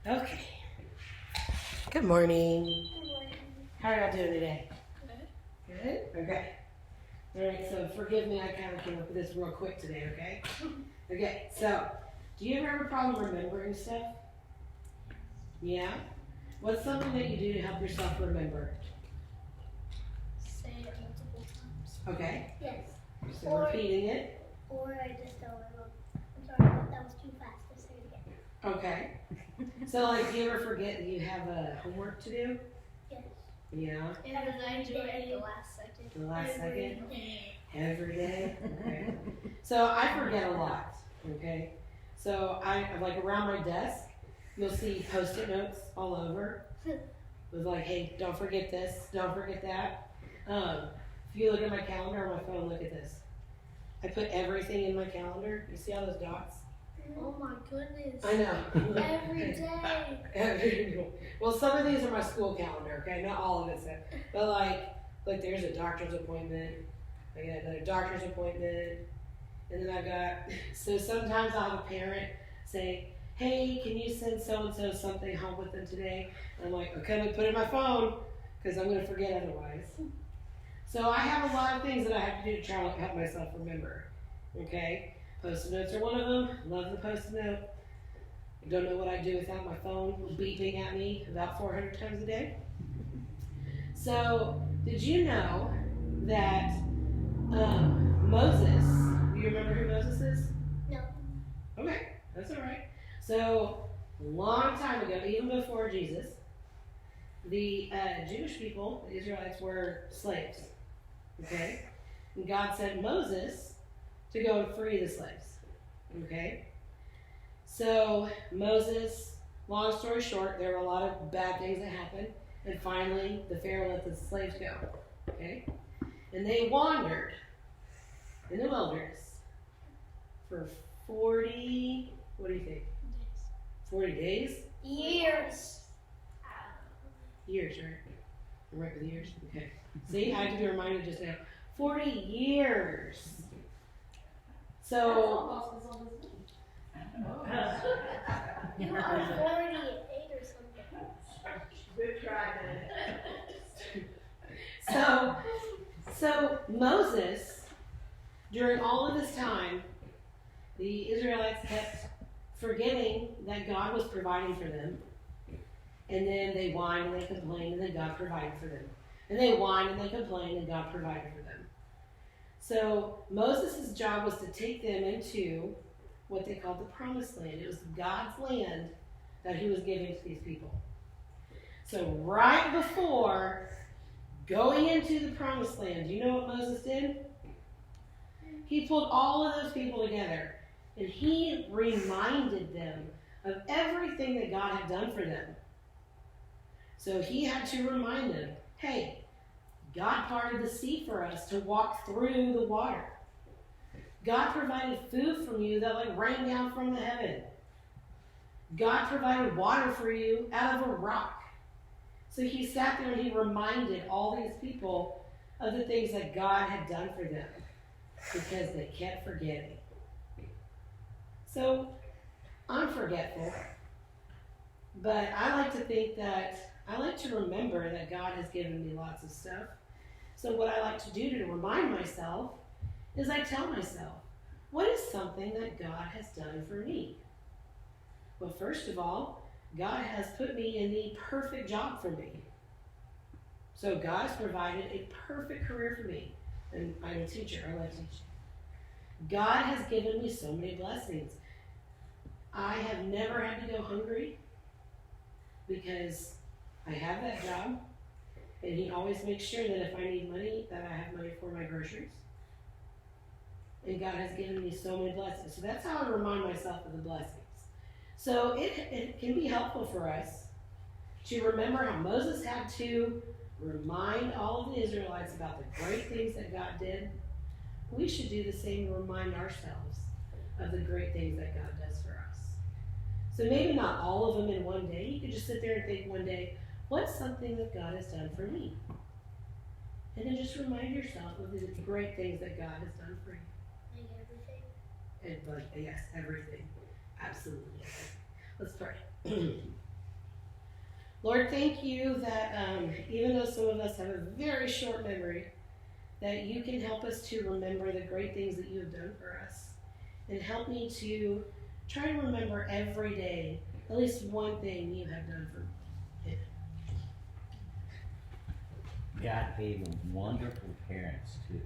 Okay. Good morning. Good morning. How are y'all doing today? Good. Good? Okay. All right, so forgive me, I kind of came up with this real quick today, okay? Okay, so do you ever have a problem remembering stuff? Yeah? What's something that you do to help yourself remember? Say it multiple times. Okay, Yes. so Or- repeating it. Or I just tell my mom, I'm sorry, but that was too fast to say it again. Okay. So, like, do you ever forget that you have a homework to do? Yes. Yeah? And then I do it at the last second. The last second? day. Every day? Okay. So I forget a lot, okay? So I like around my desk, you'll see Post-it notes all over with like, hey, don't forget this, don't forget that. If you look at my calendar on my phone, look at this. I put everything in my calendar. You see all those dots? Oh my goodness. I know. Every day. Well, some of these are my school calendar, okay? Not all of it's there. But like there's a doctor's appointment. I got another doctor's appointment. And then I got, so sometimes I'll have a parent say, hey, can you send so-and-so something home with them today? And I'm like, okay, let me put it in my phone because I'm going to forget otherwise. So I have a lot of things that I have to do to try to help myself remember, okay? Post-it notes are one of them. Love the post-it note. I don't know what I'd do without my phone beeping at me about 400 times a day. So, did you know that Moses, do you remember who Moses is? No. Okay, that's all right. So, a long time ago, even before Jesus, the Jewish people, the Israelites, were slaves. Okay? And God sent Moses to go and free the slaves. Okay? So, Moses, long story short, there were a lot of bad things that happened, and finally, the Pharaoh let the slaves go. Okay? And they wandered in the wilderness for 40, what do you think? 40 days? Years. Years, right? I'm right with years? Okay. See, I had to be reminded just now. 40 years. So, You are 48 or something. Good try, so Moses, during all of this time, the Israelites kept forgetting that God was providing for them. And then they whined and they complained, and then God provided for them. And they whined and they complained, and God provided for them. So Moses' job was to take them into what they called the Promised Land. It was God's land that he was giving to these people. So right before going into the Promised Land, do you know what Moses did? He pulled all of those people together, and he reminded them of everything that God had done for them. So he had to remind them, hey, God parted the sea for us to walk through the water. God provided food from you that like rained down from the heaven. God provided water for you out of a rock. So he sat there and he reminded all these people of the things that God had done for them because they kept forgetting. So I'm forgetful, but I like to think that I like to remember that God has given me lots of stuff. So what I like to do to remind myself is I tell myself, what is something that God has done for me? Well, first of all, God has put me in the perfect job for me. So God has provided a perfect career for me. And I'm a teacher, I love teaching. God has given me so many blessings. I have never had to go hungry because I have that job, and he always makes sure that if I need money, that I have money for my groceries. And God has given me so many blessings. So that's how I remind myself of the blessings. So it can be helpful for us to remember how Moses had to remind all of the Israelites about the great things that God did. We should do the same and remind ourselves of the great things that God does for us. So maybe not all of them in one day. You could just sit there and think one day, what's something that God has done for me? And then just remind yourself of the great things that God has done for you. Like everything. And yes, everything. Absolutely everything. Let's pray. Lord, thank you that even though some of us have a very short memory, that you can help us to remember the great things that you have done for us. And help me to try to remember every day at least one thing you have done for me. God gave them wonderful parents too.